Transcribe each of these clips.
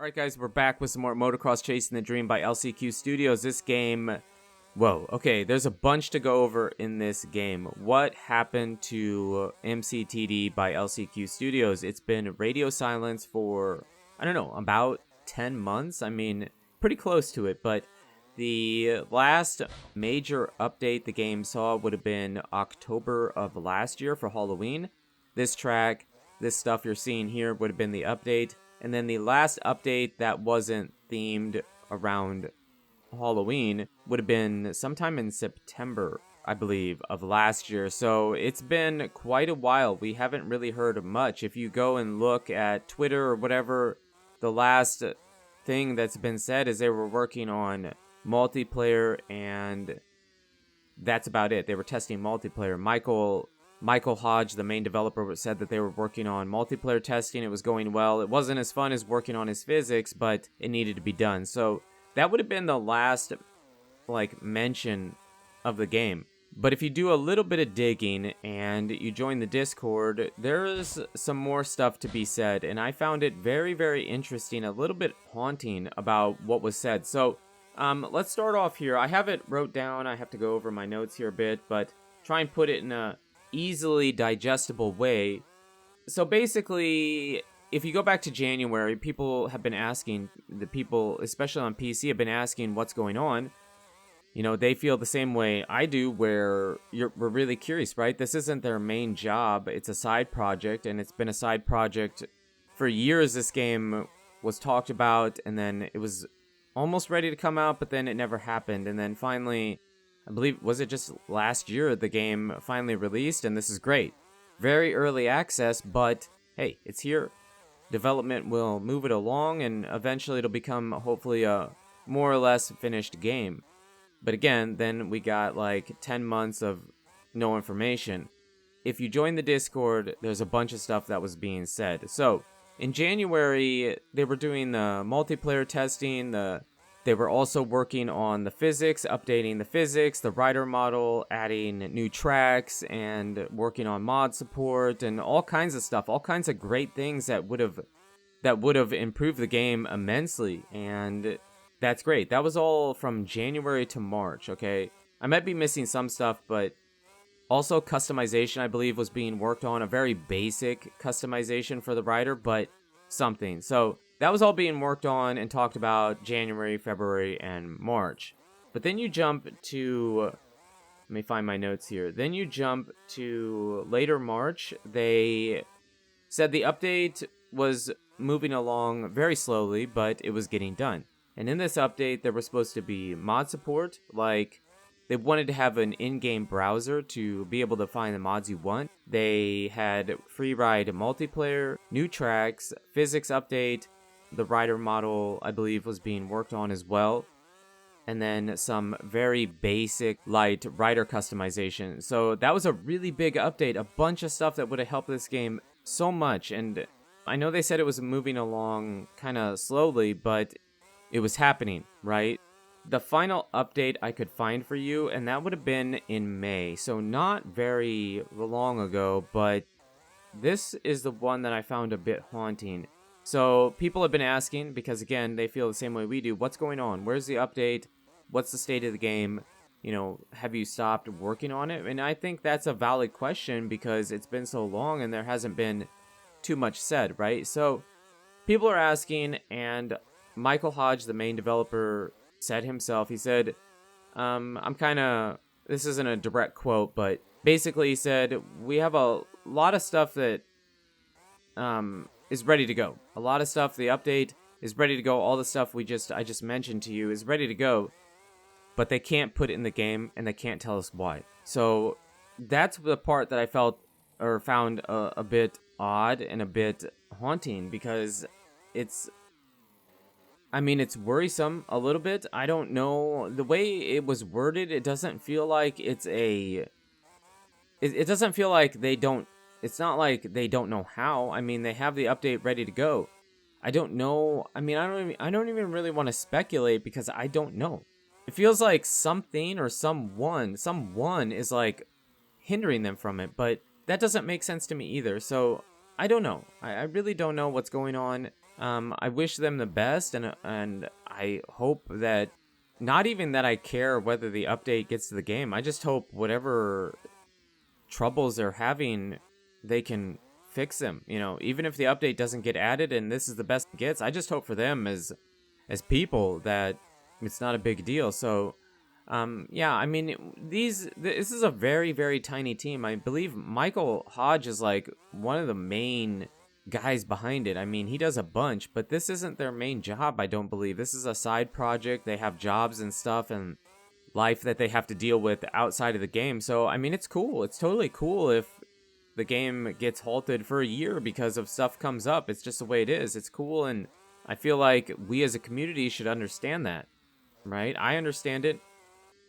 Alright guys, we're back with some more Motocross Chasing the Dream by LCQ Studios. This game, whoa, okay, there's a bunch to go over in this game. What happened to MCTD by LCQ Studios? It's been radio silence for, I don't know, about 10 months? I mean, pretty close to it, but the last major update the game saw would have been October of last year for Halloween. This track, this stuff you're seeing here would have been the update. And then the last update that wasn't themed around Halloween would have been sometime in September, I believe, of last year. So it's been quite a while. We haven't really heard much. If you go and look at Twitter or whatever, the last thing that's been said is they were working on multiplayer, and that's about it. They were testing multiplayer. Michael Hodge, the main developer, said that they were working on multiplayer testing. It was going well. It wasn't as fun as working on his physics, but it needed to be done. So that would have been the last, mention of the game. But if you do a little bit of digging and you join the Discord, there's some more stuff to be said. And I found it very, very interesting, a little bit haunting about what was said. So let's start off here. I have it wrote down. I have to go over my notes here a bit, but try and put it in a easily digestible way. So basically, if you go back to January, people have been asking, the people, especially on PC, have been asking what's going on. You know, they feel the same way I do, where we're really curious, right? This isn't their main job. It's a side project, and it's been a side project for years. This game was talked about, and then it was almost ready to come out, but then it never happened. And then finally, I believe, was it just last year, the game finally released, and this is great. Very early access, but hey, it's here. Development will move it along, and eventually it'll become, hopefully, a more or less finished game. But again, then we got 10 months of no information. If you join the Discord, there's a bunch of stuff that was being said. So, in January, they were doing the multiplayer testing, They were also working on the physics, updating the physics, the rider model, adding new tracks, and working on mod support, and all kinds of stuff, all kinds of great things that would have improved the game immensely, and that's great. That was all from January to March, okay? I might be missing some stuff, but also customization, I believe, was being worked on, a very basic customization for the rider, but something. So that was all being worked on and talked about January, February, and March. But then you jump to, let me find my notes here. Then you jump to later March. They said the update was moving along very slowly, but it was getting done. And in this update, there was supposed to be mod support, they wanted to have an in-game browser to be able to find the mods you want. They had free ride multiplayer, new tracks, physics update. The rider model, I believe, was being worked on as well. And then some very basic, light rider customization. So that was a really big update. A bunch of stuff that would have helped this game so much. And I know they said it was moving along kind of slowly, but it was happening, right? The final update I could find for you, and that would have been in May. So not very long ago, but this is the one that I found a bit haunting. So people have been asking, because again, they feel the same way we do, what's going on? Where's the update? What's the state of the game? You know, have you stopped working on it? And I think that's a valid question because it's been so long and there hasn't been too much said, right? So people are asking, and Michael Hodge, the main developer, said himself, he said, this isn't a direct quote, but basically he said, we have a lot of stuff that is ready to go. A lot of stuff, the update is ready to go. All the stuff I just mentioned to you is ready to go, but they can't put it in the game and they can't tell us why. So that's the part that I found a bit odd and a bit haunting, because it's worrisome a little bit. I don't know. The way it was worded, it doesn't feel like it doesn't feel like it's not like they don't know how. I mean, they have the update ready to go. I don't know. I mean, I don't even really want to speculate because I don't know. It feels like something or someone is hindering them from it, but that doesn't make sense to me either. So I don't know. I really don't know what's going on. I wish them the best, and I hope that, not even that I care whether the update gets to the game. I just hope whatever troubles they're having, they can fix them. You know, even if the update doesn't get added and this is the best it gets, I just hope for them as people that it's not a big deal. So, yeah, I mean, this is a very, very tiny team. I believe Michael Hodge is like one of the main guys behind it. I mean, he does a bunch, but this isn't their main job, I don't believe. This is a side project. They have jobs and stuff and life that they have to deal with outside of the game. So, I mean, it's cool. It's totally cool if the game gets halted for a year because of stuff comes up. It's just the way it is. It's cool, and I feel like we as a community should understand that, right? I understand it,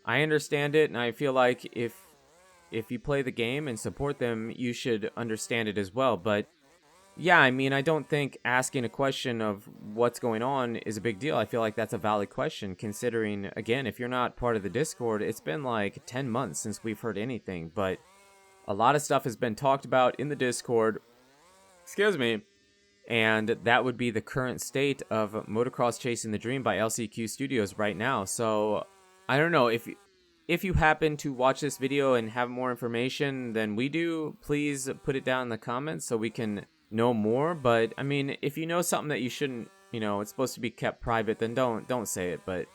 and I feel like if you play the game and support them, you should understand it as well. But yeah, I mean, I don't think asking a question of what's going on is a big deal. I feel like that's a valid question, considering, again, if you're not part of the Discord, it's been like 10 months since we've heard anything, but a lot of stuff has been talked about in the Discord. Excuse me. And that would be the current state of Motocross Chasing the Dream by LCQ Studios right now. So, I don't know, if you happen to watch this video and have more information than we do, please put it down in the comments so we can know more. But I mean, if you know something that you shouldn't, you know, it's supposed to be kept private, then don't say it. But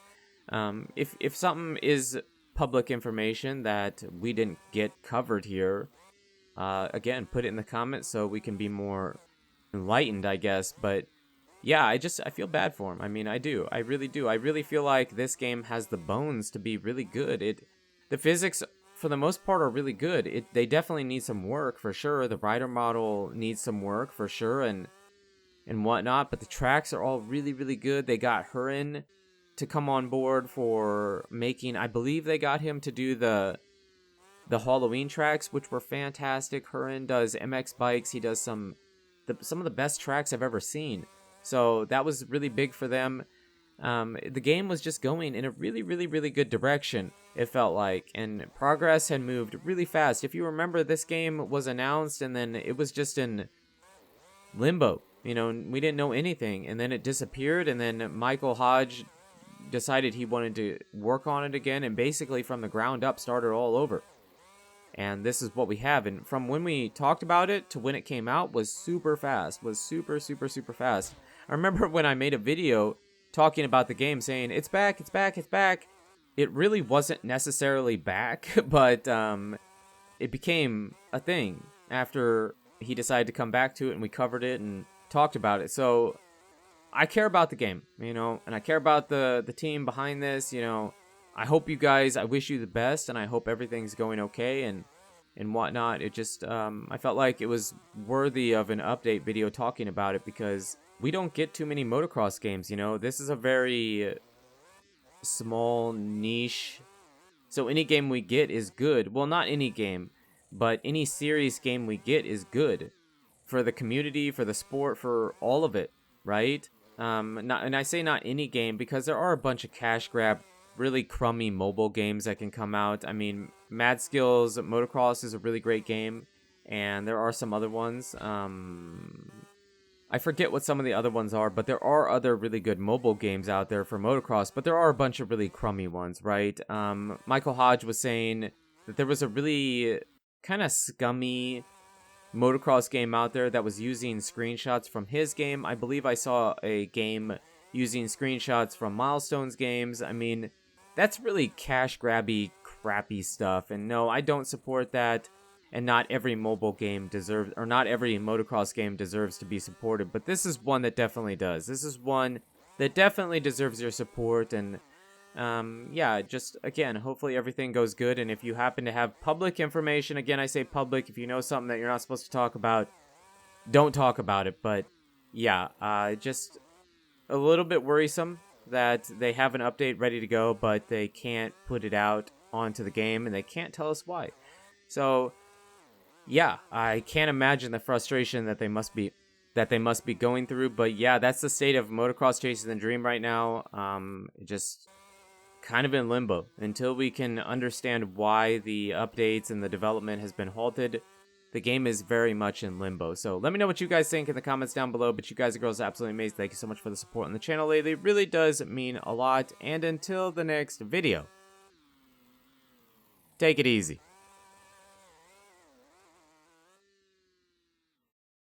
if something is public information that we didn't get covered here, again, put it in the comments so we can be more enlightened, I guess. But yeah, I feel bad for him. I mean, I do. I really do. I really feel like this game has the bones to be really good. The physics, for the most part, are really good. They definitely need some work, for sure. The rider model needs some work, for sure, and whatnot. But the tracks are all really, really good. They got Hurin to come on board for making, I believe they got him to do the Halloween tracks, which were fantastic. Hurin does MX bikes. He does some of the best tracks I've ever seen. So that was really big for them. The game was just going in a really, really, really good direction, it felt like, and progress had moved really fast. If you remember, this game was announced and then it was just in limbo. You know, we didn't know anything, and then it disappeared, and then Michael Hodge decided he wanted to work on it again, and basically from the ground up started all over. And this is what we have. And from when we talked about it to when it came out was super fast. Was super, super, super fast. I remember when I made a video talking about the game saying, it's back, it's back, it's back. It really wasn't necessarily back, but it became a thing after he decided to come back to it and we covered it and talked about it. So I care about the game, you know, and I care about the team behind this, you know. I hope you guys, I wish you the best, and I hope everything's going okay and whatnot. It just, I felt like it was worthy of an update video talking about it because we don't get too many motocross games, you know. This is a very small niche, so any game we get is good. Well, not any game, but any serious game we get is good for the community, for the sport, for all of it, right? And I say not any game because there are a bunch of cash grab, really crummy mobile games that can come out. I mean, Mad Skills Motocross is a really great game, and there are some other ones. I forget what some of the other ones are, but there are other really good mobile games out there for motocross, but there are a bunch of really crummy ones, right? Michael Hodge was saying that there was a really kind of scummy motocross game out there that was using screenshots from his game. I believe I saw a game using screenshots from Milestone's games. I mean, that's really cash grabby, crappy stuff. And no, I don't support that. And not every mobile game deserves, or not every motocross game deserves to be supported. But this is one that definitely does. This is one that definitely deserves your support. And yeah, just again, hopefully everything goes good. And if you happen to have public information, again, I say public, if you know something that you're not supposed to talk about, don't talk about it. But yeah, just a little bit worrisome that they have an update ready to go, but they can't put it out onto the game, and they can't tell us why. So yeah, I can't imagine the frustration that they must be going through. But yeah, that's the state of Motocross Chasing the Dream right now. Just kind of in limbo until we can understand why the updates and the development has been halted. the game is very much in limbo. So let me know what you guys think in the comments down below. But you guys and girls are absolutely amazing. Thank you so much for the support on the channel lately. It really does mean a lot. And until the next video, take it easy.